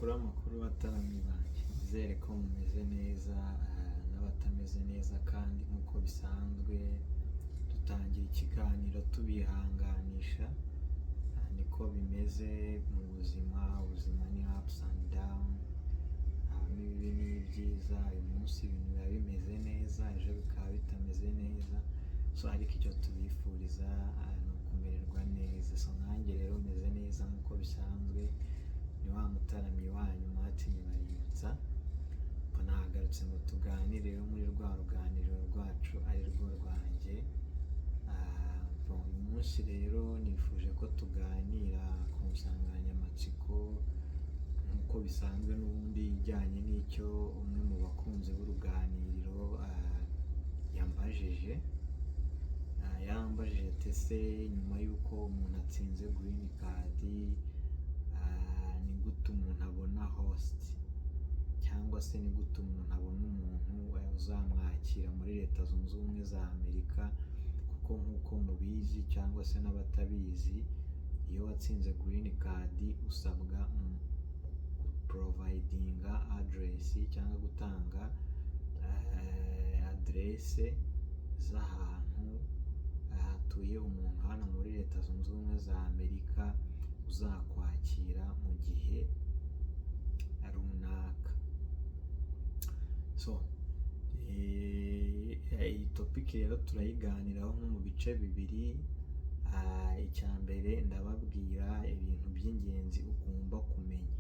amakuru bataramye banjye, nizere ko mumeze neza n'abatameze neza, kandi nk'uko bisanzwe dutangira ikiganiro tubihanganisha. Niko bimeze mu buzima ni ups and down, habamo ibibi n'ibyiza. uyu munsi ibintu biba bimeze neza, ejo bikaba bitameze neza, ariko icyo tubifuriza ni ukumererwa neza. Nanjye rero meze neza nk'uko bisanzwe, ni wa mutaramyi wanyu Martin Baributsa, ko nahagarutse ngo tuganire muri rwa ruganiriro rwacu ari rwo rwanjye. Uyu munsi rero nifuje ko tuganira ku nsanganyamatsiko nk'uko bisanzwe n'ubundi ijyanye n'icyo umwe mu bakunzi b'uruganiriro yambajije. Yarambajije ese nyuma y'uko umuntu atsinze green card, ni gute umuntu abona host, cyangwa se ni gute umuntu abona umuntu uzamwakira muri Leta Zunze Ubumwe za Amerika? Kuko nk'uko mubizi cyangwa se n'abatabizi, iyo watsinze green card usabwa providinga address cyangwa gutanga adresse z'ahantu hatuye umuntu hano muri Leta Zunze Ubumwe za Amerika uzakwakira mu gihe runaka. Iyi topic rero turayiganiraho nko mu bice bibiri. Icya mbere ndababwira ibintu by'ingenzi ugomba kumenya,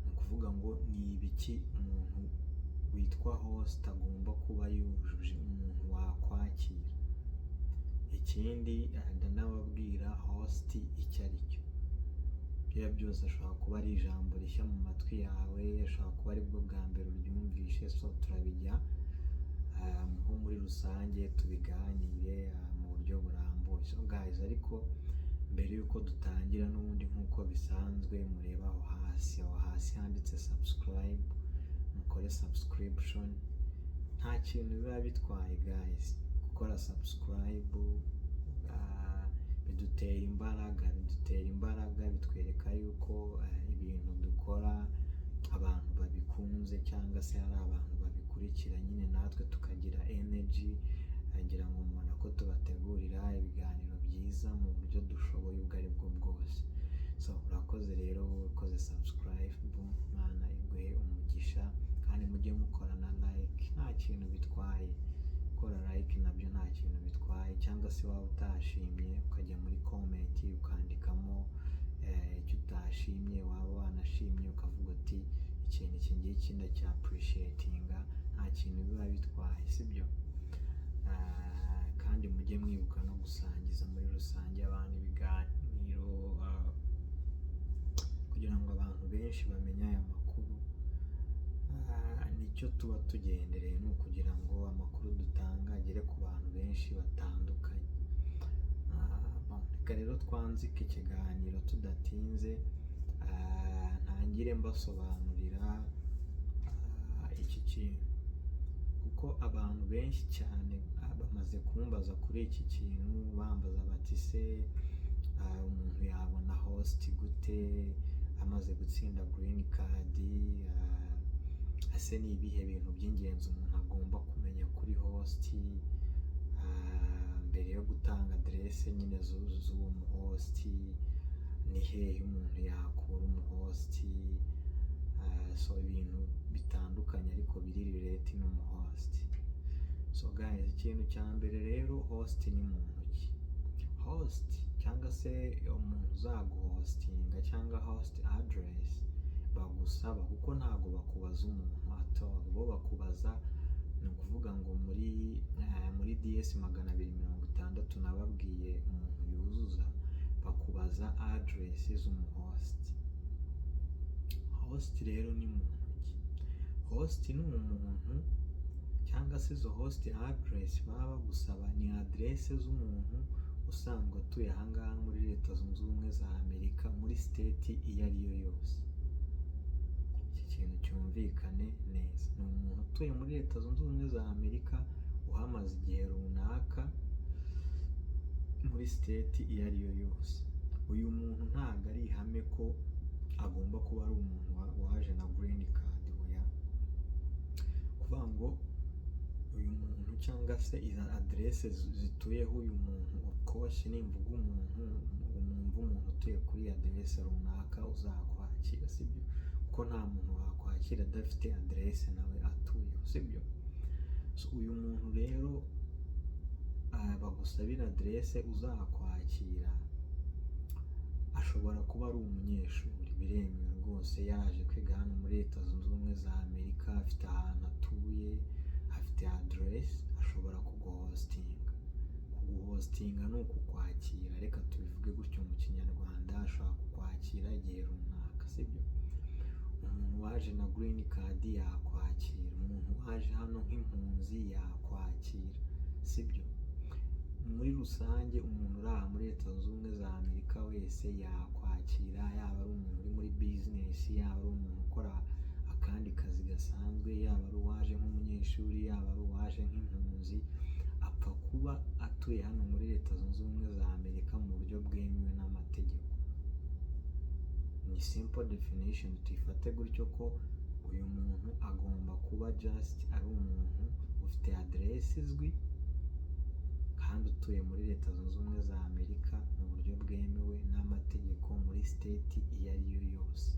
ni ukuvuga ngo ni ibiki umuntu witwa host agomba kuba yujuje, umuntu wakwakira. Ikindi ndanababwira host icyo ari cyo. Ibyo byose ashobora kuba ari ijambo rishya mu matwi yawe, ashobora kuba aribwo bwa mbere uryumvishe, turabijya nko muri rusange tubiganire mu buryo burambuye. Guys, ariko mbere y'uko dutangira n'ubundi nk'uko bisanzwe, mureba aho hasi handitse subscribe, mukore subscription. Nta kintu biba bitwaye guys, gukora subscribe bidutera imbaraga, bitwereka yuko ibintu dukora abantu babikunze, cyangwa se hari abantu babikurikira, nyine natwe tukagira energy. Ngira ngo mubona ko tubategurira ibiganiro byiza mu buryo dushoboye ubwo ari bwo bwose. Urakoze rero, ukoze subscribe, Mana iguhe umugisha, kandi mujye mukora na like, nta kintu bitwaye. Gukora like nabyo nta kintu bitwaye, cyangwa se waba utashimye ukajya muri comment ukandikamo icyo utashimye, waba wanashimye ukavuga uti ikintu iki ngiki ndacya appreciatinga, nta kintu biba bitwaye, sibyo? Kandi mujye mwibuka no gusangiza muri rusange abantu ibiganiro, kugira ngo abantu benshi bamenye aya makuru. Nicyo tuba tugendereye, ni ukugira ngo amakuru dutanga agere ku bantu benshi batandukanye. Reka rero twanzike ikiganiro tudatinze, ntangire mbasobanurira iki kintu, kuko abantu benshi cyane bamaze kumbaza kuri iki kintu, bambaza bati se umuntu yabona host gute amaze gutsinda green card? Ese ni ibihe bintu by'ingenzi umuntu agomba kumenya kuri host mbere yo gutanga adresse nyine z'uwo muhost? Ni hehe umuntu yakura umuhost? Ibintu bitandukanye ariko biri relate n'umuhost. Guys, ikintu cya mbere rero, host ni muntu ki? Host cyangwa se umuntu uzaguhostinga cyangwa host address bagusaba, kuko ntago bakubaza umuntu bo bakubaza, ni ukuvuga ngo muri DS 260 nababwiye umuntu yuzuza, bakubaza address z'umuhost. Host rero ni muntu ki? Host ni umuntu, cyangwa se izo host address baba bagusaba ni adresse z'umuntu usanzwe atuye ahangaha muri Leta Zunze Ubumwe za Amerika, muri state iyo ari yo yose. Iki kintu cyumvikane neza, ni umuntu utuye muri Leta Zunze Ubumwe za Amerika, uhamaze igihe runaka muri state iyo ari yo yose. Uyu muntu ntabwo ari ihame ko agomba kuba ari umuntu green card oya, kuvuga ngo uyu muntu cyangwa se izo aderese zituyeho uyu muntu, of course nimvuga umuntu utuye kuri aderese runaka uzakwakira, sibyo? Kuko nta muntu wakwakira adafite aderese nawe atuyeho, sibyo? So uyu muntu rero bagusabira aderese uzakwakira ashobora kuba ari umunyeshuri, biremewe rwose, yaje kwiga hano muri Leta Zunze Ubumwe za Amerika, afite ahantu atuye, afite aderese, ashobora kuguhostinga ni ukukwakira, reka tubivuge gutyo mu kinyarwanda, ashobora kukwakira igihe runaka, sibyo? Umuntu waje na green card yakwakira, umuntu waje hano nk'impunzi yakwakira, sibyo? Muri rusange umuntu uri aha muri Leta Zunze Ubumwe za Amerika wese yakwakira, yaba ari umuntu uri muri business, yaba ari umuntu ukora akandi kazi gasanzwe, yaba ari uwaje nk'umunyeshuri, yaba ari uwaje nk'impunzi, apfa kuba atuye hano muri Leta Zunze Ubumwe za Amerika mu buryo bwemewe n'amategeko. Ni simple definition, tuyifate gutyo ko uyu muntu agomba kuba just ari umuntu ufite aderesi izwi kandi utuye muri Leta Zunze Ubumwe za Amerika mu buryo bwemewe n'amategeko muri state iyo ari yo yose,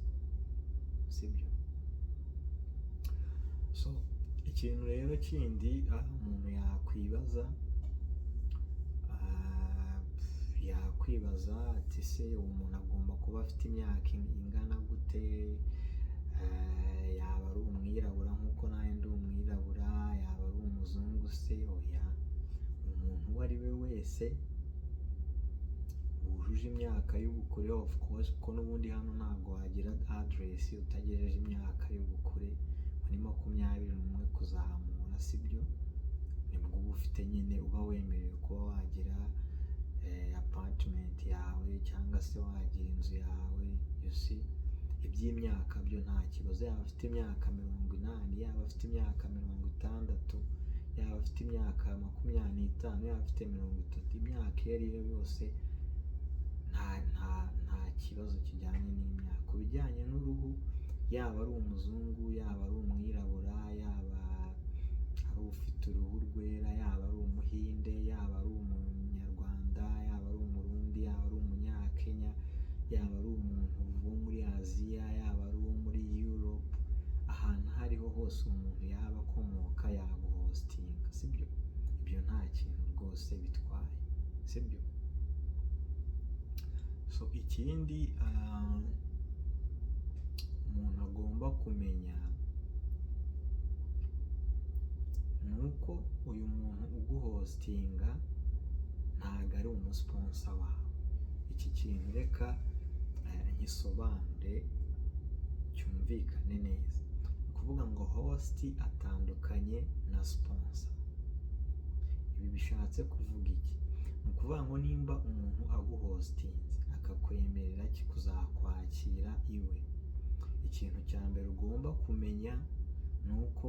sibyo? So ikintu rero kindi umuntu yakwibaza ati se umuntu agomba kuba afite imyaka ingana gute? Yaba ari umwirabura nk'uko nawe ndi umwirabura, yaba ari umuzungu se? Oya, umuntu uwo ari we wese wujuje imyaka y'ubukure, of course, kuko n'ubundi hano ntabwo wagira aderesi utagejeje imyaka y'ubukure muri 21 kuzamura, sibyo? Nibwo uba ufite nyine, uba wemerewe kuba wagira apartment yawe cyangwa se wagira inzu yawe, you see? Iby'imyaka byo nta kibazo, yaba afite imyaka 80, yaba afite imyaka 60, yaba afite imyaka 25, yaba afite 30, imyaka iyo ari yo yose nta kibazo kijyanye n'imyaka. Ku bijyanye n'uruhu, yaba ari umuzungu, yaba ari umwirabura, yaba ari ufite uruhu rwera, yaba ari umuhinde, yaba ari umunyarwanda, yaba ari umurundi, yaba ari umunyakenya, yaba ari umuntu wo muri Aziya, yaba ari uwo muri Europe, ahantu aho ariho hose umuntu yaba akomoka yaguhostinga, sibyo? Ibyo nta kintu rwose bitwaye, sibyo? So ikindi umuntu agomba kumenya ni uko uyu muntu uguhostinga ntabwo ari umusponsa wawe. Iki kintu reka ngisobanure cyumvikane neza. Ni ukuvuga ngo host atandukanye na sponsor. Ibi bishatse kuvuga iki? Ni ukuvuga ngo nimba umuntu aguhostinze akakwemerera kuzakwakira iwe, ikintu cya mbere ugomba kumenya ni uko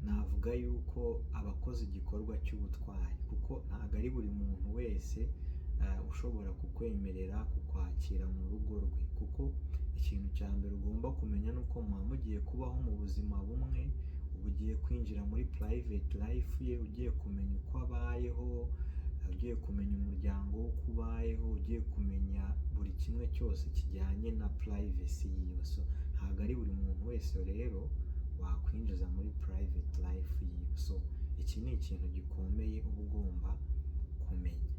navuga yuko abakoze igikorwa cy'ubutwari, kuko ntabwo ari buri muntu wese ushobora kukwemerera kukwakira mu rugo rwe. Kuko ikintu cya mbere ugomba kumenya ni uko muba mugiye kubaho mu buzima bumwe, uba ugiye kwinjira muri private life ye, ugiye kumenya uko abayeho, ugiye kumenya umuryango w'uko ubayeho, ugiye kumenya buri kimwe cyose kijyanye na privacy yiwe. So ntabwo ari buri muntu wese rero wakwinjiza muri private life yiwe. So iki ni ikintu gikomeye uba ugomba kumenya.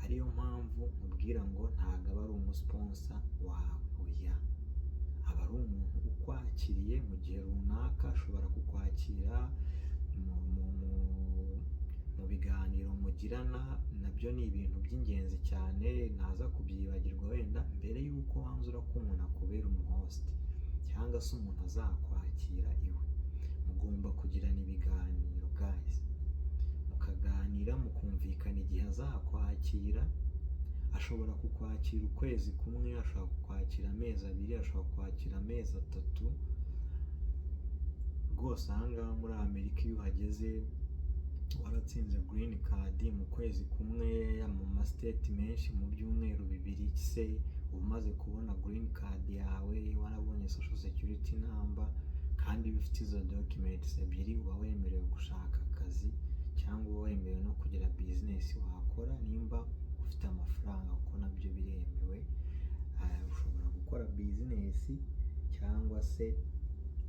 Ariyo mpamvu nkubwira ngo ntabwo aba ari umusponsa wawe, oya, aba ari umuntu ukwakiriye mu gihe runaka. Ashobora kukwakira mu biganiro mugirana, nabyo ni ibintu by'ingenzi cyane, ntaza kubyibagirwa wenda mbere y'uko wanzura ko umuntu akubera umuhost cyangwa se umuntu azakwakira iwe. Mugomba kugirana ibiganiro guys, mukaganira mukumvikana igihe azakwakira. Ashobora kukwakira ukwezi kumwe, ashobora kukwakira amezi 2, ashobora kukwakira amezi 3. Rwose ahangaha muri Amerika iyo uhageze waratsinze green card, mu kwezi kumwe, mu ma state menshi mu byumweru 2 se uba umaze kubona green card yawe, warabonye social security number, kandi iyo ufite izo documents ebyiri uba wemerewe gushaka akazi cyangwa uba wemerewe no kugira business wakora nimba ufite amafaranga, kuko nabyo biremewe. Ushobora gukora business cyangwa se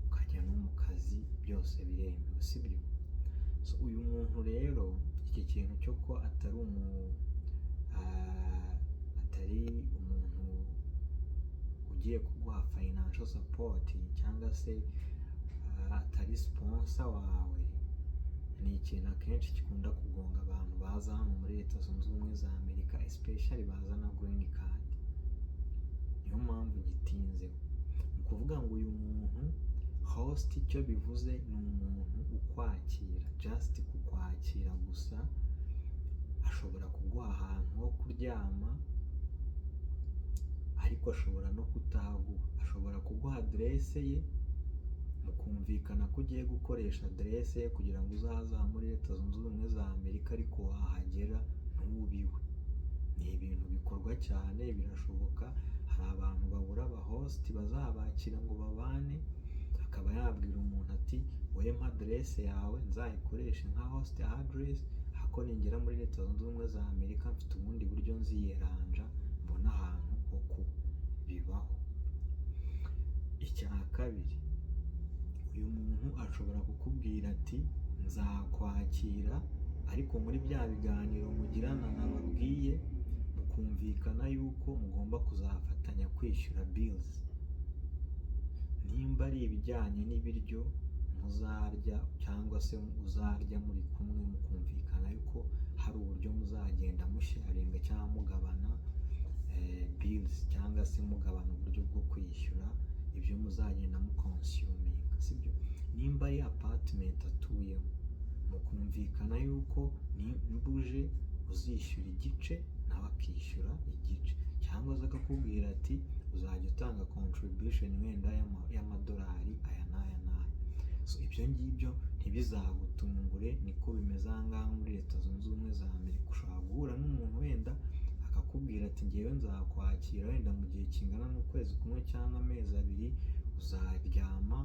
ukajya no mu kazi, byose biremewe, sibyo? So uyu muntu rero iki kintu cyo ko atari umuntu ugiye kuguha financial support cyangwa se atari sponsor wawe, ni ikintu akenshi gikunda kugonga abantu baza hano muri Leta Zunze Ubumwe za Amerika, especially bazana green card. Niyo mpamvu gitinzeho. Ni ukuvuga ngo uyu muntu host icyo bivuze ni umuntu ukwakira, just kukwakira gusa. Ashobora kuguha ahantu ho kuryama, ariko ashobora no kutahaguha. Ashobora kuguha adresse ye, mukumvikana ko ugiye gukoresha adresse ye kugira ngo uzaza muri Leta Zunze Ubumwe za Amerika, ariko wahagera ntubiwe. Ni ibintu bikorwa cyane, birashoboka. Hari abantu babura aba host bazabakira ngo babane, akaba yabwira umuntu ati wowe mpa adresse yawe nzayikoreshe nka host address, hako ningera muri Leta Zunze Ubumwe za Amerika mfite ubundi buryo nziyeranja mbona ahantu ho kuba. Bibaho. Icya kabiri, uyu muntu ashobora kukubwira ati nzakwakira, ariko muri bya biganiro mugirana nababwiye mukumvikana yuko mugomba kuzafatanya kwishyura bills. Nimba ari ibijyanye n'ibiryo muzarya cyangwa se uzarya muri kumwe, mukumvikana yuko hari uburyo muzagenda musharinga cyangwa mugabana bills, cyangwa se mugabana uburyo bwo kwishyura ibyo muzagenda mukonsuming, sibyo? Nimba ari apartment atuyemo, mukumvikana yuko nibuje uzishyura igice nawe akishyura igice, cyangwa se akakubwira ati uzajya utanga contribution wenda y'amadolari aya n'aya n'aya. So ibyo ngibyo ntibizagutungure, niko bimeze aha ngaha muri Leta Zunze Ubumwe za Amerika. Ushobora guhura n'umuntu wenda akakubwira ati ngewe nzakwakira wenda mu gihe kingana n'ukwezi kumwe cyangwa amezi abiri, uzaryama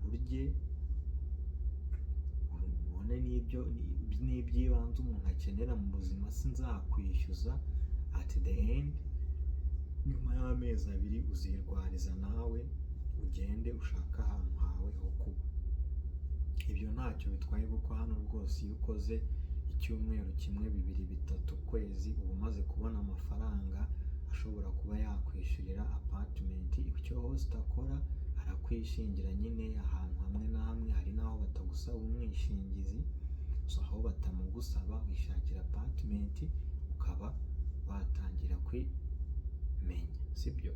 urye ubone n'iby'ibanze umuntu akenera mu buzima, sinzakwishyuza. At the end, nyuma y'amezi abiri uzirwariza nawe ugende ushaka ahantu hawe ho kuba. Ibyo ntacyo bitwaye, kuko hano rwose iyo ukoze icyumweru kimwe, bibiri, bitatu, ukwezi, uba umaze kubona amafaranga ashobora kuba yakwishyurira apartment. Icyo host akora arakwishingira nyine ahantu hamwe na hamwe, hari n'aho batagusaba umwishingizi, so aho batamugusaba wishakira apartment ukaba watangira kwimenya, sibyo?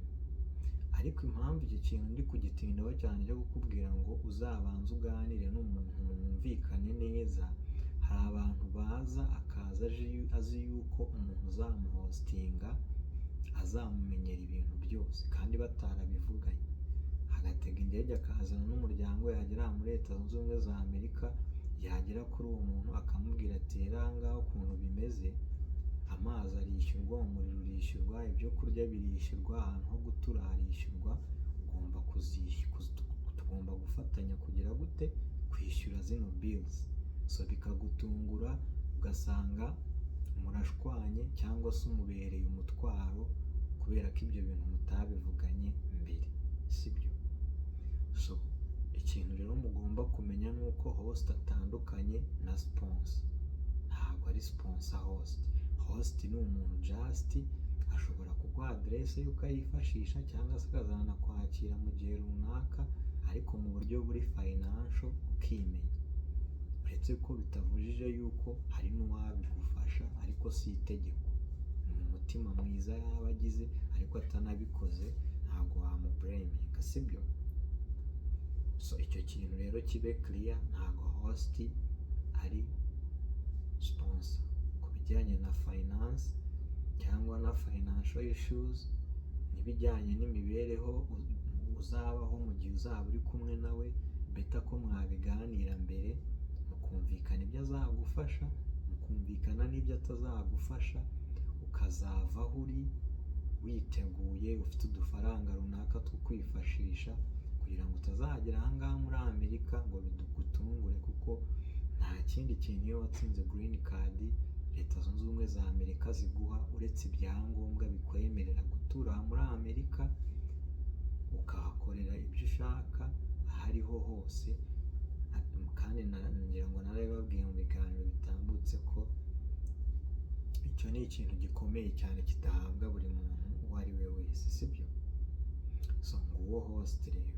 Ariko impamvu iki kintu ndi kugitindaho cyane cyo kukubwira ngo uzabanze uganire n'umuntu mwumvikane neza, hari abantu baza akaza azi yuko umuntu uzamuhostinga azamumenyera ibintu byose kandi batarabivuganye. Agatega indege akazana n'umuryango, yagera muri Leta Zunze Ubumwe za Amerika, yagera kuri uwo muntu akamubwira ati rero aha ngaha ukuntu bimeze, amazi arishyurwa, umuriro urishyurwa, ibyo kurya birishyurwa, ahantu ho gutura harishyurwa, tugomba gufatanya kugira gute kwishyura zino bills. So bikagutungura ugasanga murashwanye cyangwa se umubereye umutwaro kubera ko ibyo bintu mutabivuganye mbere, sibyo? So ikintu rero mugomba kumenya ni uko host atandukanye na sponsor. Ntabwo ari sponsor host. Host ni umuntu just ashobora kuguha adresse yo ukayifashisha, cyangwa se akazana kwakira mu gihe runaka, ariko mu buryo buri financial ukimenya. Uretse ko bitavujije yuko hari n'uwabigufasha, ariko si itegeko. Ni umutima mwiza yaba agize, ariko atanabikoze ntabwo wamublaminga, sibyo? So icyo kintu rero kibe clear, ntabwo host ari sponsor. Ku bijyanye na finance cyangwa na financial issues, n'ibijyanye n'imibereho uzabaho mu gihe uzaba uri kumwe nawe, beta ko mwabiganira mbere, mukumvikana ibyo azagufasha, mukumvikana n'ibyo atazagufasha, ukazava aho uri witeguye, ufite udufaranga runaka two kwifashisha kugira ngo utazagera ahangaha muri Amerika ngo bidugutungure, kuko nta kindi kintu iyo watsinze green card Leta Zunze Ubumwe za Amerika ziguha uretse ibyangombwa bikwemerera gutura muri Amerika ukahakorera ibyo ushaka aho ariho hose. Kandi ngira ngo narabibabwiye mu biganiro bitambutse ko icyo ni ikintu gikomeye cyane kidahabwa buri muntu uwo ari we wese, sibyo? So nguwo host rero.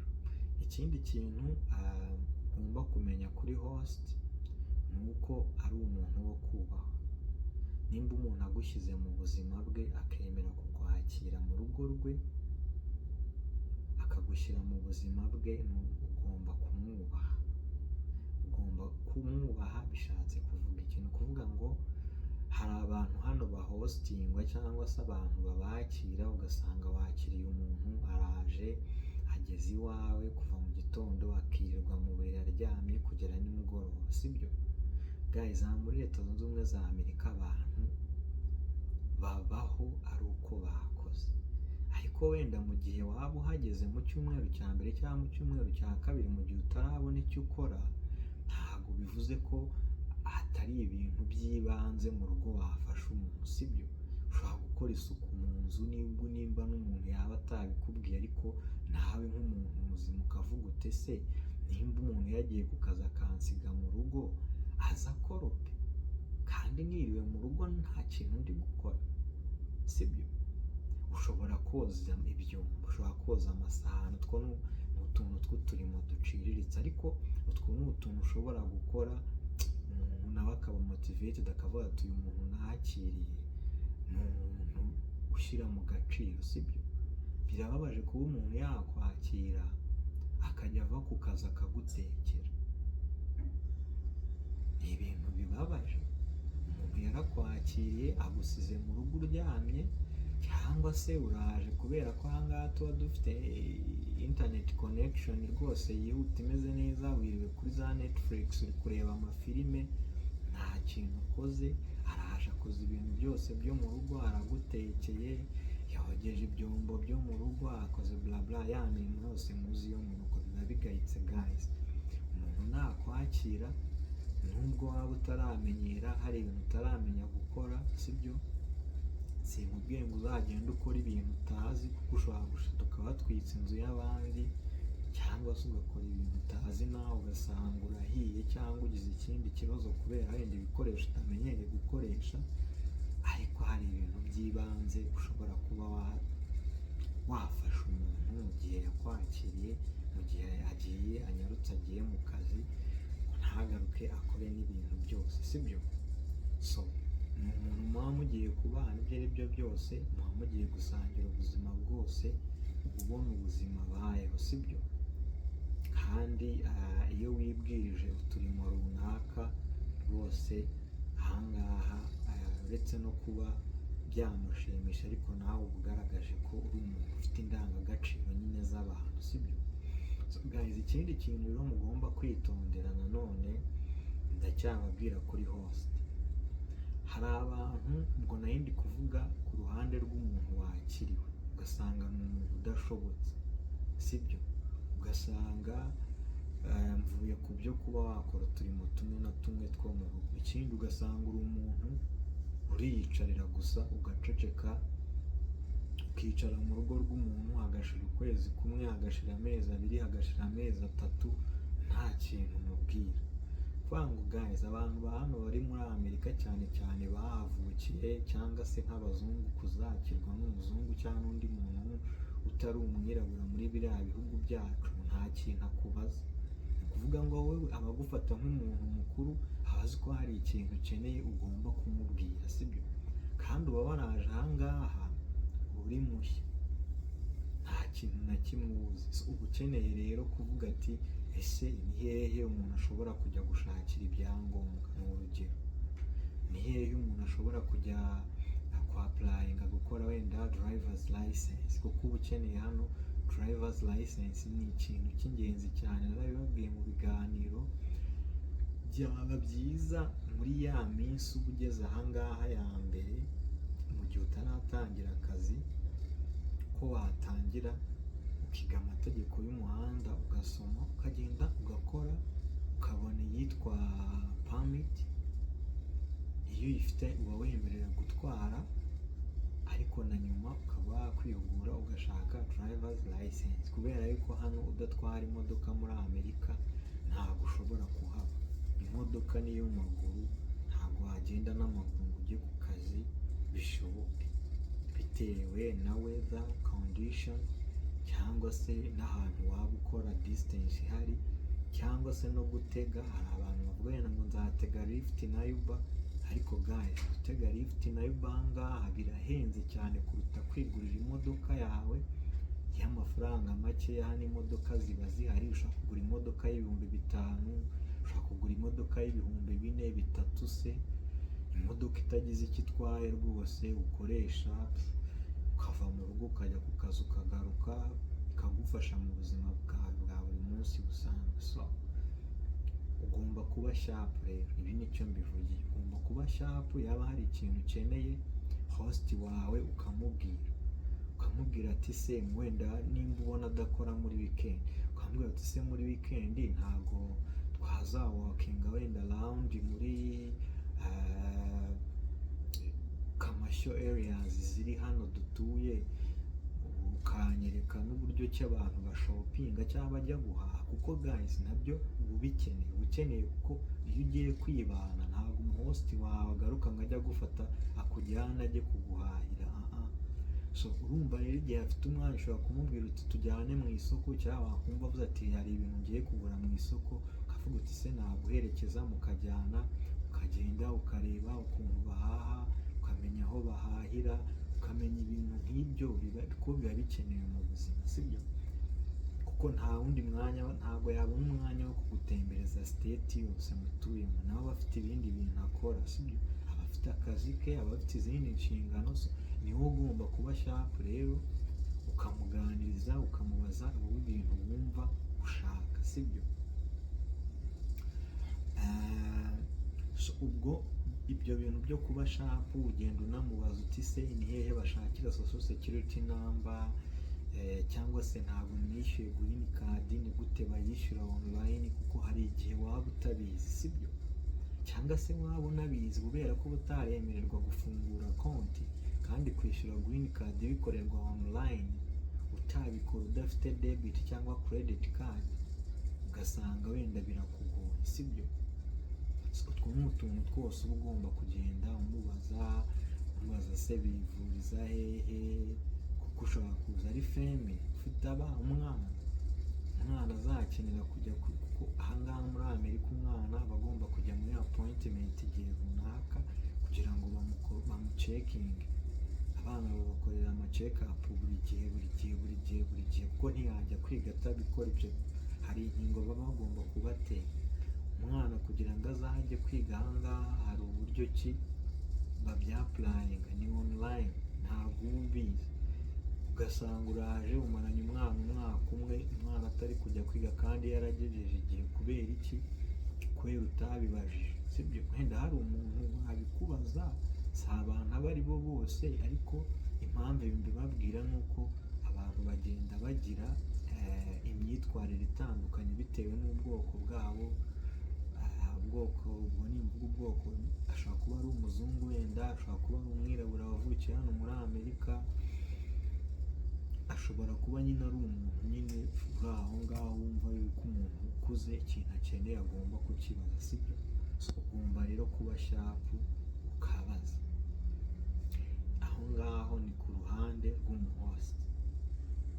Ikindi kintu ugomba kumenya kuri host ni uko ari umuntu wo kubahwa. Nimba umuntu agushyize mu buzima bwe akemera kukwakira mu rugo rwe akagushyira mu buzima bwe, ugomba kumwubaha. Ugomba kumwubaha bishatse kuvuga ikintu, kuvuga ngo hari abantu hano bahostingwa cyangwa se abantu babakira, ugasanga wakiriye umuntu araje ageze iwawe kuva mu gitondo akirirwa mu buriri aryamye kugera nimugoroba, sibyo? Guys, muri Leta Zunze Ubumwe za Amerika abantu babaho ari uko bakoze. Ariko wenda mu gihe waba uhageze mu cyumweru cya mbere cyangwa mu cyumweru cya kabiri, mu gihe utarabona icyo ukora, ntabwo bivuze ko hatari ibintu by'ibanze mu rugo wafasha umuntu, sibyo? Ushobora gukora isuku mu nzu nimba n'umuntu yaba atabikubwiye, ariko nawe nk'umuntu muzima ukavuga ute se nimba umuntu yagiye ku kazi akansiga mu rugo aza akorope kandi niriwe mu rugo nta kintu ndi gukora, sibyo? Ushobora koza ibyombo, ushobora koza amasahani, utwo ni utuntu tw'uturimo duciriritse, ariko utwo ni utuntu ushobora gukora umuntu nawe akaba motivated akavuga ati uyu muntu nakiriye ni umuntu ushyira mu gaciro, sibyo? Birababaje kuba umuntu yakwakira akajya ava ku kazi akagutekera. Ni ibintu bibabaje. Umuntu yarakwakiriye agusize mu rugo uryamye, cyangwa se uraje kubera ko ahangaha tuba dufite internet connection rwose yihuta imeze neza, wiriwe kuri za Netflix uri kureba amafilime, nta kintu ukoze, araje akoze ibintu byose byo mu rugo, aragutekeye, yogeje ibyombo byo mu rugo, akoze bla bla, ya mirimo yose muzi yo mu rugo. Biba bigayitse guys. Umuntu nakwakira nubwo waba utaramenyera, hari ibintu utaramenya gukora, sibyo? Sinkubwiye ngo uzagenda ukora ibintu utazi, kuko ushobora gushiduka watwitse inzu y'abandi, cyangwa se ugakora ibintu utazi nawe ugasanga urahiye, cyangwa ugize ikindi kibazo kubera wenda ibikoresho utamenyereye gukoresha. Ariko hari ibintu by'ibanze ushobora kuba wafasha umuntu mu gihe yakwakiriye, mu gihe agiye anyarutse agiye mu kazi, ntagaruke akore n'ibintu byose, sibyo? So ni umuntu muba mugiye kubana, ibyo ari byo byose muba mugiye gusangira ubuzima bwose, uba ubona ubuzima abayeho, sibyo? Kandi iyo wibwirije uturimo runaka rwose ahangaha, uretse no kuba byamushimisha, ariko nawe uba ugaragaje ko uri umuntu ufite indangagaciro nyine z'abantu, sibyo? So guys, ikindi kintu rero mugomba kwitondera nanone, ndacyababwira kuri host. Hari abantu, ubwo nari ndi kuvuga ku ruhande rw'umuntu wakiriwe, ugasanga ni umuntu udashobotse, sibyo? Ugasanga mvuye ku byo kuba wakora uturimo tumwe na tumwe two mu rugo. Ikindi ugasanga uri umuntu uriyicarira gusa ugaceceka, ukicara mu rugo rw'umuntu hagashira ukwezi kumwe, hagashira amezi abiri, hagashira amezi atatu, nta kintu umubwira. Kuvuga guys, abantu ba hano bari muri Amerika cyane cyane bahavukiye, cyangwa se nk'abazungu, kuzakirwa n'umuzungu cyangwa n'undi muntu utari umwirabura muri biriya bihugu byacu, nta kintu akubaza. Ni ukuvuga ngo wowe abagufata nk'umuntu mukuru, abazi ko hari ikintu ukeneye ugomba kumubwira, sibyo? Kandi uba waraje ahangaha uri mushya, nta kintu na kimwe uzi. Uba ukeneye rero kuvuga ati ese ni hehe umuntu ashobora kujya gushakira ibyangombwa? Ni urugero, ni hehe umuntu ashobora kujya applying gukora wenda driver's license? Kuko uba ukeneye hano driver's license ni ikintu cy'ingenzi cyane. Narabibabwiye mu biganiro, byaba byiza muri ya minsi uba ugeze ahangaha ya mbere, mu gihe utaratangira akazi, uko watangira ukiga amategeko y'umuhanda, ugasoma, ukagenda ugakora, ukabona iyitwa permit. Iyo uyifite uba wemerewe gutwara, ariko na nyuma ukaba wakwihugura ugashaka driver's license, kubera yuko hano udatwara imodoka muri Amerika ntabwo ushobora kuhaba. Imodoka niyo maguru, ntabwo wagenda n'amaguru ngo ujye ku kazi bishoboke, bitewe na weather condition, cyangwa se n'ahantu waba ukora distance ihari, cyangwa se no gutega. Hari abantu bavuga ngo nzatega lift na Uber, ariko guys, gutega lift na Uber ahangaha birahenze cyane kuruta kwigurira imodoka yawe y'amafaranga make. Hano imodoka ziba zihari, ushobora kugura imodoka y'ibihumbi 5, ushobora kugura imodoka y'ibihumbi 4, 3 se, imodoka itagize icyo itwaye rwose, ukoresha ukava mu rugo ukajya ku kazi ukagaruka, ikagufasha mu buzima bwawe bwa buri munsi busanzwe. So ugomba kuba sharp rero, ibi nicyo mbivugiye, ugomba kuba sharp. Yaba hari ikintu ukeneye host wawe ukamubwira ati se wenda nimba ubona adakora muri weekend, ukamubwira ati se muri weekend ntago twaza walkinga wenda around muri commercial areas ziri hano dutuye, ukanyereka n'uburyo ki abantu bashopinga cyangwa bajya guhaha, kuko guys nabyo uba ukeneye, kuko iyo ugiye kwibana ntabwo umuhost wawe agaruka ngo ajya gufata akujyana ajye kuguhahira. So urumva rero igihe afite umwanya ushobora kumubwira uti tujyane mu isoko, cyangwa wakumva avuze ati hari ibintu ngiye kugura mu isoko, ukavuga uti se naguherekeza, mukajyana, ukagenda ukareba ukuntu bahaha, ukamenya aho bahahira, ukamenya ibintu nk'ibyo kuko biba bikenewe mu buzima, sibyo? Kuko nta wundi mwanya, ntabwo yabona umwanya wo kugutembereza state yose mutuyemo, nawe aba afite ibindi bintu akora, sibyo? Aba afite akazi ke, aba afite izindi nshingano. Ni wowe ugomba kuba sharp rero, ukamuganiriza, ukamubaza wowe ibintu wumva ushaka, sibyo? Ubwo ibyo bintu byo kuba sharp ugenda unamubaza uti se ni hehe bashakira social security number, cyangwa se ntabwo nishyuye green card, ni gute bayishyura online, kuko hari igihe waba utabizi, sibyo? Cyangwa se waba unabizi kubera ko utaremererwa gufungura konti, kandi kwishyura green card bikorerwa online, utabikora udafite debit cyangwa credit card, ugasanga wenda birakugoye, sibyo? Utwo ni utuntu twose uba ugomba kugenda umubaza se bivuriza hehe, kuko ushobora kuza ari feme ufite umwana azakenera kujya, kuko ahangaha muri Amerika umwana aba agomba kujya muri appointment igihe runaka kugira ngo bamucekinge. Abana babakorera check up buri gihe, kuko ntiyajya kwiga atabikora ibyo. Hari inkingo baba bagomba kubatera umwana kugira ngo azajye kwiga. Ahangaha hari uburyo ki babyapurayinga, ni online, ntabwo uba ubizi. Ugasanga uraje umaranye umwaka umwe, umwana atari kujya kwiga kandi yaragejeje igihe. Kubera iki? Kubera utabibajije, sibyo? Wenda hari umuntu wabikubaza, si abantu abo ari bo bose, ariko impamvu mbibabwira ni uko abantu bagenda bagira imyitwarire itandukanye bitewe n'ubwoko bwabo. Ubwo nimvuga ubwoko, ashobora kuba ari umuzungu, wenda ashobora kuba ari umwirabura wavukiye hano muri Amerika, ashobora kuba nyine ari umuntu nyine uri aho ngaho wumva yuko umuntu ukuze ikintu akeneye agomba kukibaza, sibyo? Ugomba rero kuba sharp ukabaza. Aho ngaho ni ku ruhande rw'umuhost.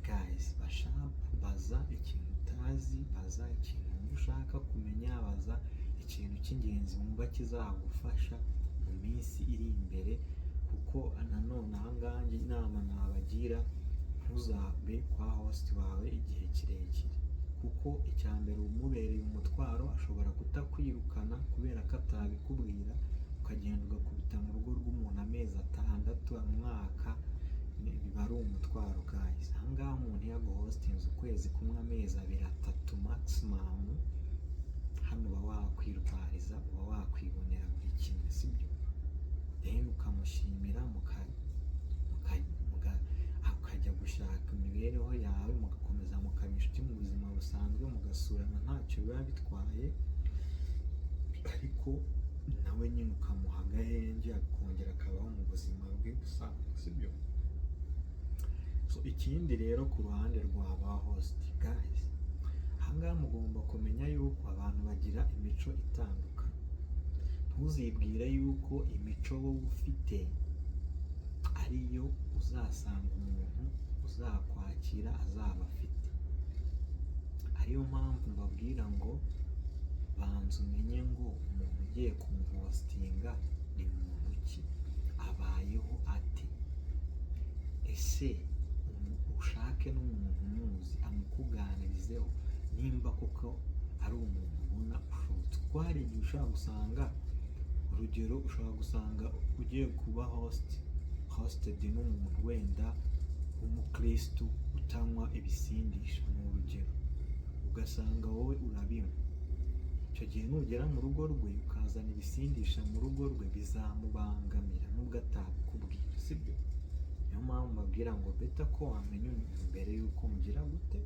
Guys, ba sharp, baza ikintu utazi, baza ikintu ushaka kumenya, baza ikintu cy'ingenzi wumva kizagufasha mu minsi iri imbere. Kuko nanone ahangaha inama nabagira, ntuzabe kwa host wawe igihe kirekire, kuko icya mbere umubereye umutwaro, ashobora kutakwirukana kubera ko atabikubwira, ukagenda ugakubita mu rugo rw'umuntu amezi 6, umwaka, biba ari umutwaro guys. Ahangaha umuntu yaguhostinze ukwezi kumwe, amezi 2, 3 maximum, hano uba wakwirwariza, uba wakwibonera buri kimwe, sibyo? Then ukamushimira, ukajya ukajya gushaka imibereho yawe, mugakomeza mukaba inshuti mu buzima busanzwe, mugasurana ntacyo biba bitwaye, ariko nawe nyine ukamuha agahenge akongera akabaho mu buzima bwe busanzwe, sibyo? So ikindi rero ku ruhande rwa ba host guys, ahangaha mugomba kumenya yuko abantu bagira imico itandukanye. Ntuzibwire yuko imico wowe ufite ariyo uzasanga umuntu uzakwakira azaba afite. Ariyo mpamvu mbabwira ngo banza umenye ngo umuntu ugiye kumuhostinga ni muntu ki, abayeho ate. Ese ushake n'umuntu umuzi amukuganirizeho nimba kuko ari umuntu ubona ushobotse. Kuko hari igihe ushobora gusanga, urugero ushobora gusanga ugiye kuba hosted n'umuntu wenda w'umukristu utanywa ibisindisha, ni urugero, ugasanga wowe urabinywa. Icyo gihe nugera mu rugo rwe ukazana ibisindisha mu rugo rwe bizamubangamira nubwo atabikubwira, sibyo? Niyo mpamvu mbabwira ngo beta ko wamenya mbere yuko mugira gute,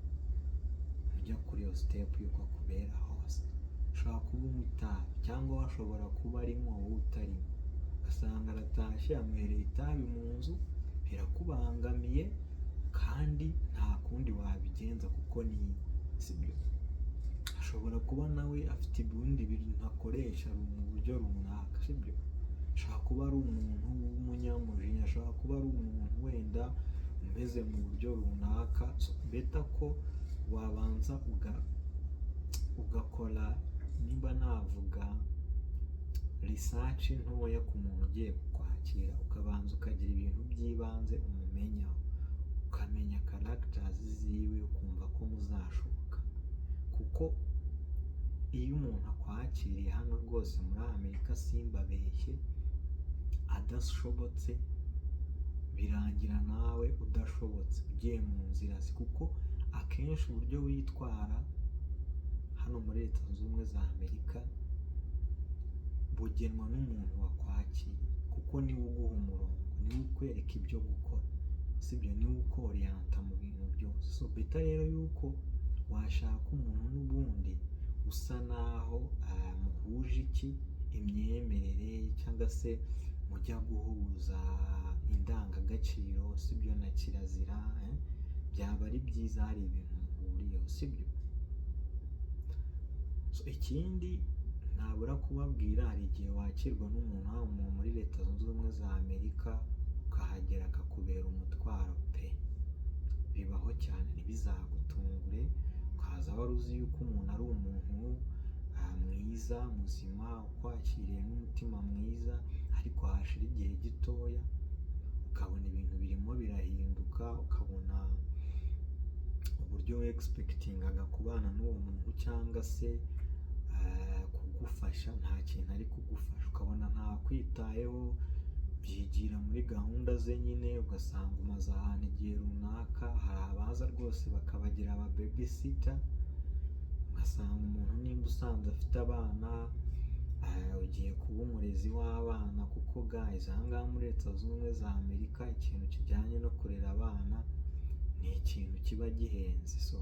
mujya kuri iyo step yuko akubera host. Ushobora kuba unywa itabi cyangwa washobora kuba arimo wowe utarimo, ugasanga aratashye amwereye itabi mu nzu, birakubangamiye kandi nta kundi wabigenza kuko ni, sibyo? Ashobora kuba nawe afite ibindi bintu akoresha mu buryo runaka, sibyo? Ashobora kuba ari umuntu w'umunyamujinya, ashobora kuba ari umuntu wenda umeze mu buryo runaka. So beta ko wabanza ugakora, nimba navuga research ntoya ku muntu ugiye kukwakira, ukabanza ukagira ibintu by'ibanze umumenyaho, ukamenya characters ziwe, ukumva ko muzashoboka. Kuko iyo umuntu akwakiriye hano rwose muri Amerika, simbabeshye, adashobotse birangira nawe udashobotse ugiye mu nzira ze. Kuko akenshi uburyo witwara hano muri Leta Zunze Ubumwe za Amerika bugenwa n'umuntu wakwakiriye, kuko niwe uguha umurongo, niwe ukwereka ibyo gukora, sibyo? Niwe ukoriyanta mu bintu byose. So beta rero yuko washaka umuntu n'ubundi usa naho muhuje imyemerere cyangwa se mujya guhuza indangagaciro, sibyo, na kirazira, byaba ari byiza hari ibintu muhuriyeho, sibyo? So ikindi ntabura kubabwira, hari igihe wakirwa n'umuntu muri Leta Zunze Ubumwe za Amerika ukahagera akakubera umutwaro pe, bibaho cyane, ntibizagutungure. Ukaza wari uzi yuko umuntu ari umuntu mwiza muzima ukwakiriye n'umutima mwiza, ariko hashira igihe gitoya ukabona ibintu birimo birahinduka, ukabona uburyo expectingaga kubana n'uwo muntu cyangwa se kugufasha nta kintu ari kugufasha, ukabona nta kwitayeho, byigira muri gahunda ze nyine. Ugasanga umaze ahantu igihe runaka, hari abaza rwose bakabagira aba babysitter, ugasanga umuntu nimba usanze afite abana ugiye kuba umurezi w'abana. Kuko guys, ahangaha muri Leta Zunze Ubumwe za Amerika ikintu kijyanye no kurera abana ni ikintu kiba gihenze. So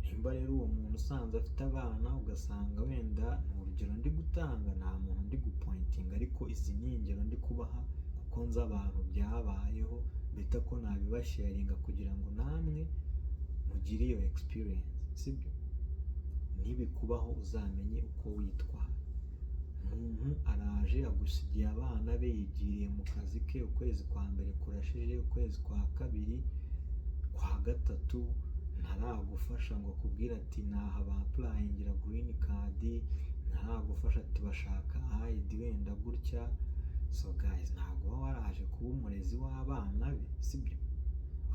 nimba rero uwo muntu usanze afite abana, ugasanga wenda ni urugero ndi gutanga, nta muntu ndi gupointinga, ariko izi ni ingero ndi kubaha kuko nzi abantu byabayeho, bita ko nabibasharinga kugira ngo namwe mugire iyo experience, sibyo? Nibikubaho uzamenye uko witwara. Umuntu araje agusigiye abana be, yigiriye mu kazi ke, ukwezi kwa mbere kurashije, ukwezi kwa kabiri, kwa gatatu ntaragufasha ngo akubwire ati naha ba applyingira green card, ntaragufasha ati bashaka ID wenda gutya. So guys, ntabwo waraje kuba umurezi w'abana be, sibyo?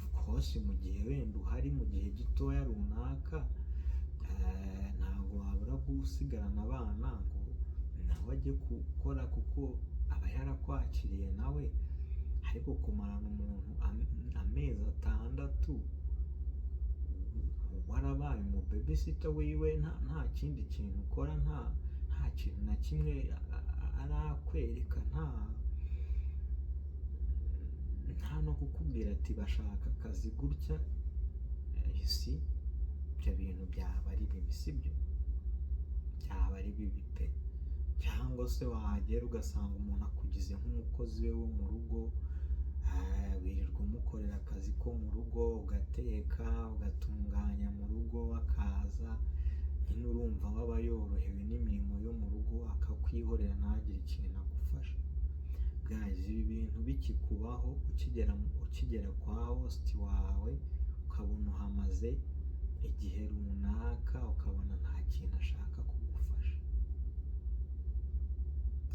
Of course mu gihe wenda uhari mu gihe gitoya runaka, ntabwo wabura gusigarana abana ngo nawe ajye gukora, kuko aba yarakwakiriye nawe. Ariko kumarana umuntu amezi 6 warabaye mu babysitter wiwe, nta kindi kintu ukora, nta kintu na kimwe arakwereka, nta no kukubwira ati bashaka akazi gutya, si ibyo bintu byaba ari bibi, sibyo? Byaba ari bibi pe. Cyangwa se wahagera ugasanga umuntu akugize nk'umukozi we wo mu rugo, wirirwa umukorera akazi ko mu rugo, ugateka ugatunganya mu rugo, akaza nyine urumva waba yorohewe n'imirimo yo mu rugo, akakwihorera ntagire ikintu agufasha. Guys, ibi bintu bikikubaho ukigera kwa host wawe, ukabona uhamaze igihe runaka, ukabona nta kintu ashaka kugufasha,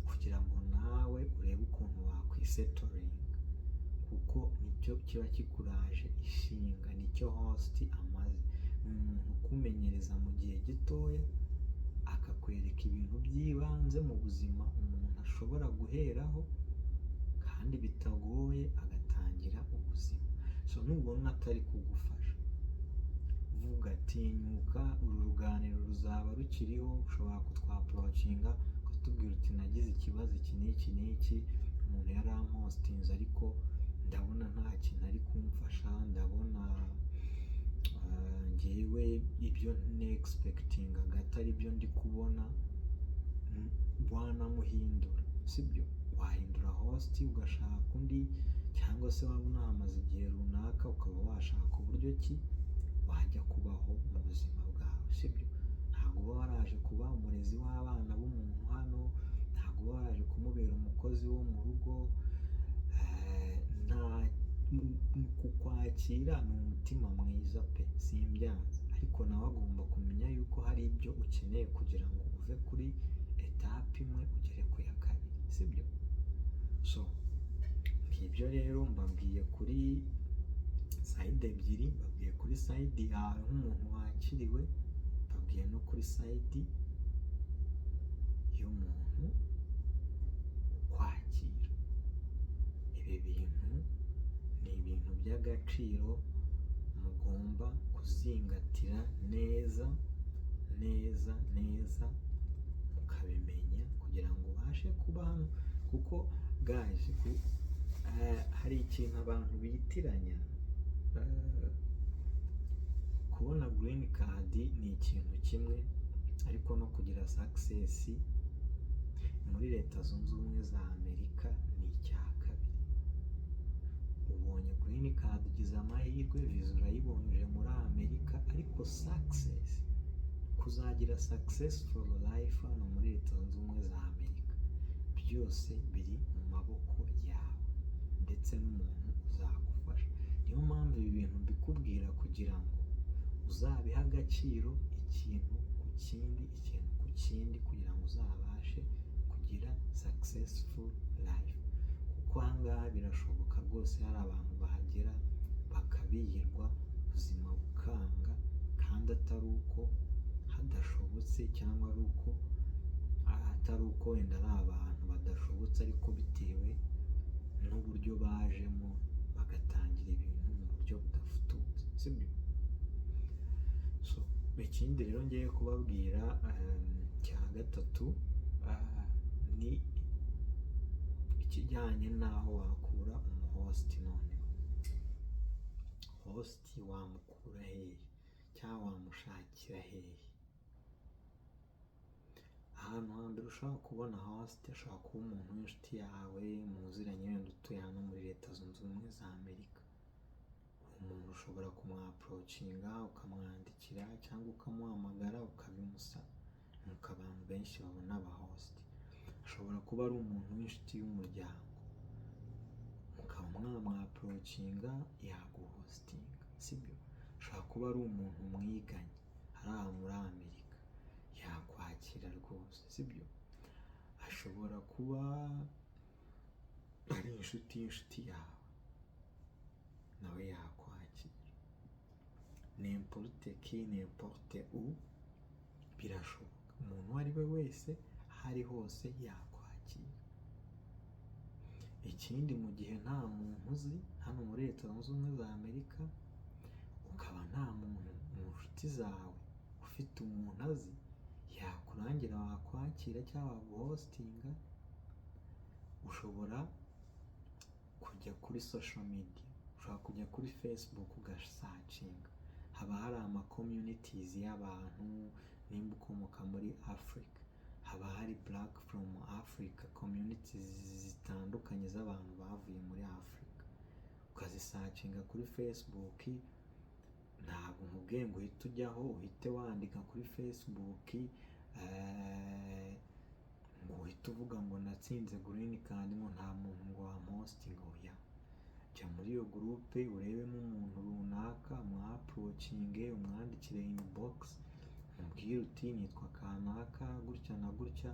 kugira ngo nawe urebe ukuntu wakwisetoringa, kuko nicyo kiba kikuraje ishinga, nicyo host amaze. Ni umuntu ukumenyereza mu gihe gitoya, akakwereka ibintu by'ibanze mu buzima umuntu ashobora guheraho kandi bitagoye, agatangira ubuzima. So nubona atari kugufasha, vuga tinyuka, uru ruganiro ruzaba rukiriho, ushobora kutwaporocinga ukatubwira uti nagize ikibazo iki n'iki n'iki, umuntu yarampostinze ariko ndabona nta kintu ari kumfasha, ndabona njyewe ibyo nexpectingaga atari byo ndi kubona, wanamuhindura, sibyo? Wahindura host ugashaka undi, cyangwa se waba unahamaze igihe runaka ukaba washaka uburyo ki wajya kubaho mu buzima bwawe, sibyo? Ntabwo uba waraje kuba umurezi w'abana b'umuntu hano, ntabwo uba waraje kumubera umukozi wo mu rugo. Kukwakira ni umutima mwiza pe, simbyanze, ariko nawe agomba kumenya yuko hari ibyo ukeneye kugira ngo uve kuri etape imwe ugere ku ya kabiri, sibyo? So ngibyo rero, mbabwiye kuri side ebyiri, mbabwiye kuri side yawe nk'umuntu wakiriwe, mbabwiye no kuri side y'umuntu ukwakira. Ibi bintu ni ibintu by'agaciro mugomba kuzingatira neza neza neza, mukabimenya kugira ngo ubashe kuba hano. Kuko guys, hari ikintu abantu bitiranya, kubona green card ni ikintu kimwe, ariko no kugira success muri Leta Zunze Ubumwe za Amerika ni icya kabiri. Ubonye green card ugize amahirwe, viza urayibonye muri Amerika, ariko success, kuzagira successful life hano muri Leta Zunze Ubumwe za Amerika, byose biri mu maboko yawe ndetse n'umuntu uzagufasha. Niyo mpamvu ibi bintu mbikubwira kugira ngo uzabihe agaciro, ikintu ku kindi, ikintu ku kindi, kugira ngo uzabashe kugira successful life. Kuko ahangaha birashoboka rwose, hari abantu bahagera bakabiyirwa, ubuzima bukanga, kandi atari uko hadashobotse, cyangwa atari uko wenda ari abantu badashobotse, ariko bitewe n'uburyo bajemo bagatangira ibintu mu buryo budafututse, sibyo? So ikindi rero ngiye kubabwira cya gatatu, ni ikijyanye n'aho wakura umuhost. Noneho host wamukura hehe, cyangwa wamushakira hehe? Ahantu hambere ushobora kubona host ashobora kuba umuntu w'inshuti yawe, muziranye, wenda utuye hano muri Leta Zunze Ubumwe za Amerika. Umuntu ushobora kumwaporocinga, ukamwandikira, cyangwa ukamuhamagara ukabimusaba, nuko abantu benshi babona aba host. Ashobora kuba ari umuntu w'inshuti y'umuryango, mukaba mwamwaporocinga, yaguhostinga, sibyo? Ashobora kuba ari umuntu mwiganye ari aha muri Amerika, yakwakira rwose, sibyo? Ashobora kuba ari inshuti y'inshuti yawe, nawe yakwakira. N'importe qui, n'importe où, birashoboka. Umuntu uwo ari we wese, aho ari hose yakwakira. Ikindi, mu gihe nta muntu uzi hano muri Leta Zunze Ubumwe za Amerika, ukaba nta muntu mu nshuti zawe ufite umuntu azi, yakurangira wakwakira cyangwa waguhostinga, ushobora kujya kuri social media, ushobora kujya kuri Facebook ugasacinga, haba hari ama communities y'abantu, nimba ukomoka muri Africa haba hari Black from Africa communities zitandukanye z'abantu bavuye muri Africa, ukazisacinga kuri Facebook. Ntabwo nkubwiye ngo uhite ujyaho uhite wandika kuri Facebook ngo uhite uvuga ngo natsinze green card, ngo nta muntu ngo wamustinga. Oya, jya muri iyo groupe urebemo umuntu runaka, approachinge, umwandikire inbox, umubwire uti nitwa kanaka gutya na gutya,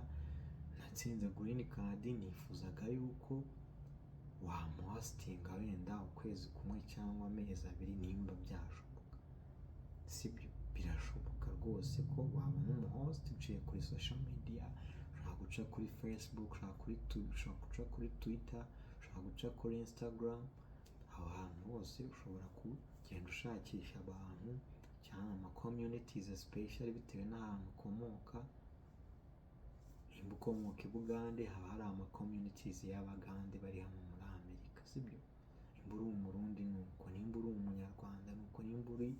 natsinze green card, nifuzaga yuko wamustinga wenda ukwezi kumwe cyangwa amezi abiri nimba byashoboka. Sibyo, birashoboka rwose ko wabona umuhost uciye kuri social media. Ushobora guca kuri Facebook, ushobora guca kuri Twitter, ushobora guca kuri Instagram. Aho hantu hose ushobora kugenda ushakisha abantu cyangwa ama communities especially bitewe n'ahantu ukomoka. Nimba ukomoka i Bugande haba hari ama communities y'Abagande bari hano muri Amerika. Sibyo, nimba uri Umurundi nuko, nimba uri Umunyarwanda nuko, nimba uri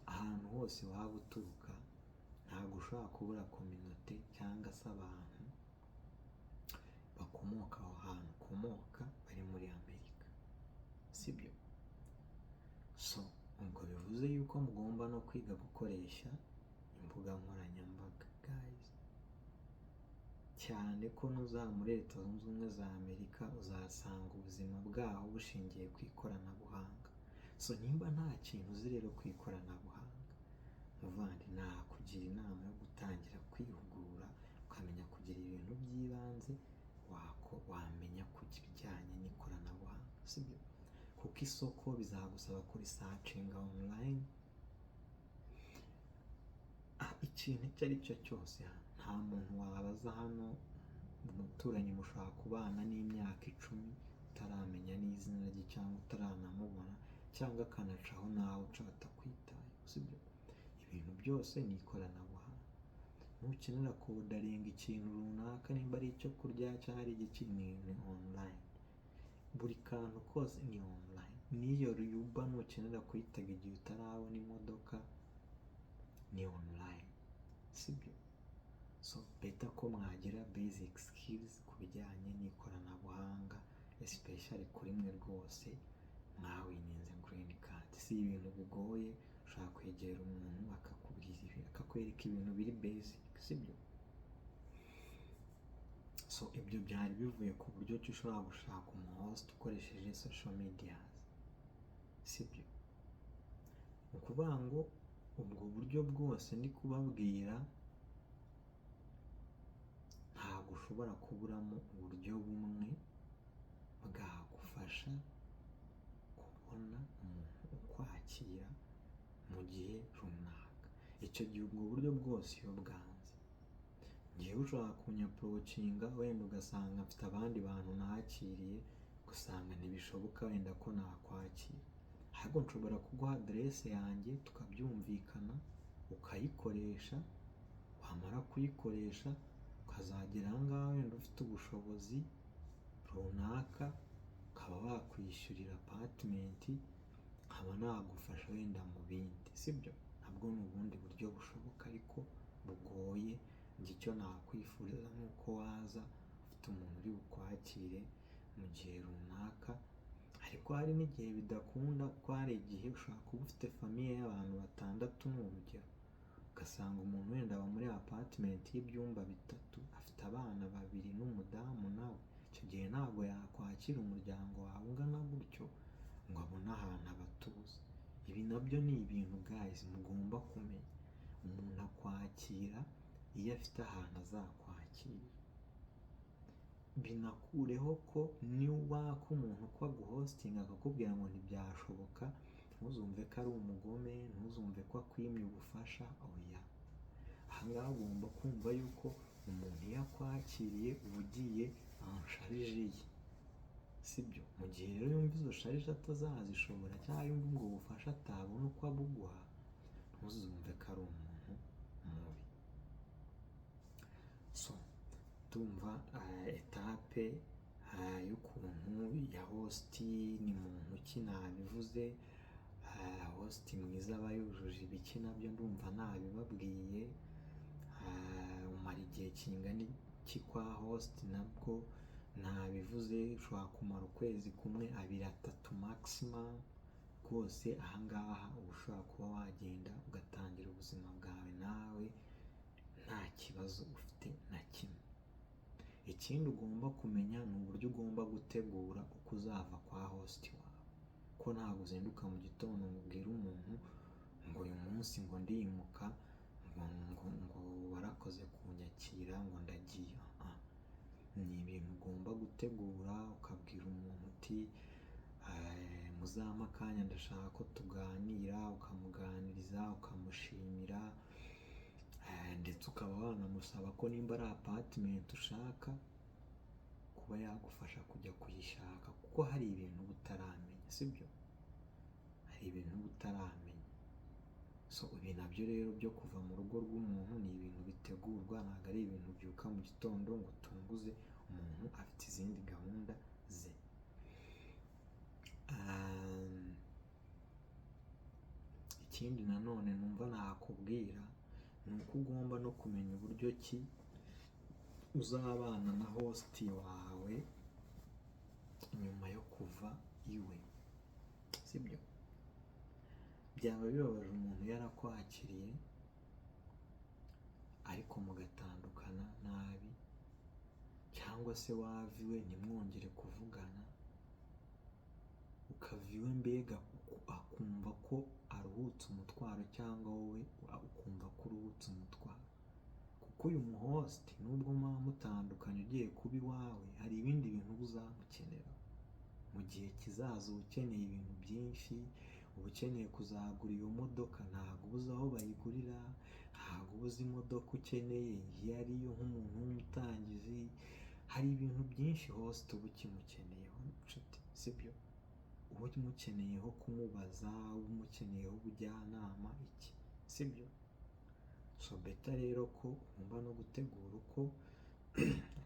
ahantu hose waba uturuka, ntabwo ushobora kubura community cyangwa se abantu bakomoka aho hantu ukomoka bari muri Amerika. Sibyo, so ubwo bivuze yuko mugomba no kwiga gukoresha imbuga nkoranyambaga guys, cyane ko nuza muri Leta Zunze Ubumwe za Amerika uzasanga ubuzima bwaho bushingiye ku ikoranabuhanga. So nimba nta kintu uzi rero ku ikoranabuhanga, muvandi nakugira inama yo gutangira kwihugura ukamenya kugira ibintu by'ibanze wamenya kugira ibijyanye n'ikoranabuhanga. Sibyo, kuko isoko bizagusaba kuri searchinga online ikintu icyo ari cyo cyose. Nta muntu wabaza hano umuturanyi mushobora kubana n'imyaka 10 utaramenya n'izina rye cyangwa utaranamubona, cyangwa akanacaho nawe uca atakwitaye. Sibyo, ibintu byose ni ikoranabuhanga. Nukenera kodaringa ikintu runaka, nimba ari icyo kurya cyangwa ari igikini, ni online. Buri kantu kose ni online. N'iyo Uber nukenera kuyitega igihe utarabona imodoka, ni online. Sibyo, so beta ko mwagira basic skills ku bijyanye n'ikoranabuhanga, especially kuri mwe rwose mwawininze green card. Si ibintu bigoye, ushaka kwegera umuntu akakwereka ibintu biri basic. Sibyo, so ibyo byari bivuye ku buryo ki ushobora gushaka umuhost ukoresheje social media. Sibyo, ukuvuga ngo ubwo buryo bwose ndi kubabwira ntabwo ushobora kuburamo uburyo bumwe bwagufasha kubona umuntu ukwakira mu gihe runaka. Icyo gihe ubwo buryo bwose iyo bwanze, ngewe ushobora kunyaprocinga wenda ugasanga mfite abandi bantu nakiriye, ugasanga ntibishoboka wenda ko nakwakira, ahubwo nshobora kuguha adresse yanjye tukabyumvikana, ukayikoresha. Wamara kuyikoresha ukazagera aha ngaha wenda ufite ubushobozi runaka, ukaba wakwishyurira apartment, nkaba nagufasha wenda mu bindi. Sibyo, nabwo ni ubundi buryo bushoboka ariko bugoye. Njye icyo nakwifuriza nuko waza ufite umuntu uri bukwakire mu gihe runaka, ariko hari n'igihe bidakunda, kuko hari igihe ushobora kuba ufite famiye y'abantu 6 ni urugero, ugasanga umuntu wenda aba muri apartment y'ibyumba 3, afite abana 2 n'umudamu nawe. Icyo gihe ntabwo yakwakira umuryango wawe ungana gutyo ngo abone ahantu abatuza. Ibi nabyo ni ibintu guys mugomba kumenya. Umuntu akwakira iyo afite ahantu azakwakira. Binakureho ko niba ko umuntu ko aguhostinga akakubwira ngo ntibyashoboka, ntuzumve ko ari umugome, ntuzumve ko akwimye ubufasha. Oya, ahangaha ugomba kumva yuko umuntu iyo akwakiriye uba ugiye ansharije ye. Sibyo, mu gihe rero yumva izo sharije atazazishobora cyangwa yumva ubwo bufasha atabona uko abuguha, ntuzumve ko ari umuntu mubi. So tumva etape y'ukuntu ya host ni muntu ki nabivuze. Host mwiza aba yujuje ibiki nabyo ndumva nabibabwiye. Umara igihe kingana iki kwa host nabwo nabivuze, ushobora kumara ukwezi kumwe, 2, 3 maximum. Rwose ahangaha uba ushobora kuba wagenda ugatangira ubuzima bwawe nawe nta kibazo ufite na kimwe. Ikindi ugomba kumenya ni uburyo ugomba gutegura uko uzava kwa host wawe, ko ntabwo uzinduka mu gitondo ngo ubwire umuntu ngo uyu munsi ngo ndimuka, ngo warakoze kunyakira ngo ndagiye. Ni ibintu ugomba gutegura, ukabwira umuntu uti muzampa akanya ndashaka ko tuganira, ukamuganiriza, ukamushimira, ndetse ukaba wanamusaba ko nimba ari apartment ushaka kuba yagufasha kujya kuyishaka, kuko hari ibintu butaramenya, sibyo? Hari ibintu butaramenya. So ibi nabyo rero byo kuva mu rugo rw'umuntu ni ibintu bitegurwa, ntabwo ari ibintu byuka mu gitondo ngo utunguze umuntu afite izindi gahunda ze. Ikindi nanone numva nakubwira ni uko ugomba no kumenya uburyo ki uzabana na host wawe nyuma yo kuva iwe, sibyo? Byaba bibabaje umuntu yarakwakiriye ariko mugatandukana nabi, cyangwa se wava iwe ntimwongere kuvugana, ukava iwe mbega akumva ko aruhutse umutwaro, cyangwa wowe ukumva ko uruhutse umutwaro. Kuko uyu muhost nubwo muba mutandukanye ugiye kuba iwawe, hari ibindi bintu uzamukenera mu gihe kizaza. Uba ukeneye ibintu byinshi, uba ukeneye kuzagura iyo modoka, ntabwo ubuze aho bayigurira, ntabwo ubuze imodoka ukeneye iyo ariyo nk'umuntu w'umutangizi. Hari ibintu byinshi host uba ukimukeneyeho nshuti, sibyo? Uba umukeneyeho kumubaza, uba umukeneyeho ubujyanama, iki, sibyo? So better rero ko ugomba no gutegura uko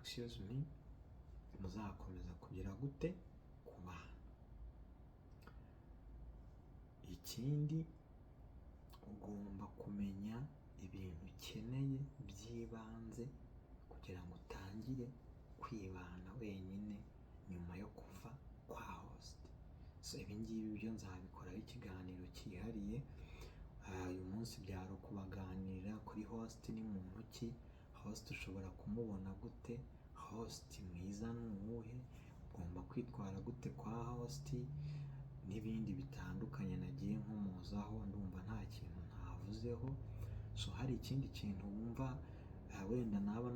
excuse me, muzakomeza kugira gute kubana. Ikindi ugomba kumenya ibintu ukeneye by'ibanze kugira ngo utangire kwibana wenyine nyuma yo kuva kwa host. So ibi ngibi byo nzabikoraho ikiganiro cyihariye. Uyu munsi byari ukubaganirira kuri host ni muntu ki, host ushobora kumubona gute, host mwiza ni uwuhe, ugomba kwitwara gute kwa host, n'ibindi bitandukanye nagiye nkomozaho. Ndumva nta kintu ntavuzeho. So hari ikindi kintu wumva wenda naba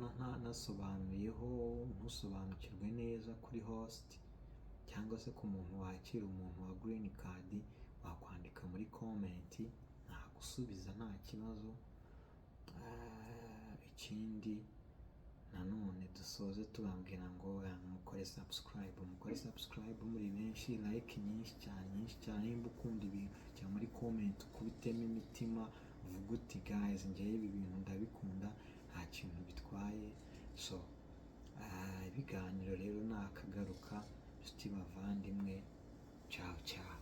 nasobanuyeho ntusobanukirwe neza kuri host, cyangwa se ku muntu wakira umuntu wa green card, wakwandika muri comment nagusubiza nta kibazo. Ikindi nanone dusoze tubabwira ngo mukore subscribe muri benshi, like nyinshi cyane. Nimba ukunda ibintu jya muri comment ukubitemo imitima, uvuga uti guys njyewe ibi bintu ndabikunda, nta kintu bitwaye. So ibiganiro rero nakagaruka, nshuti bavandimwe, ciao ciao.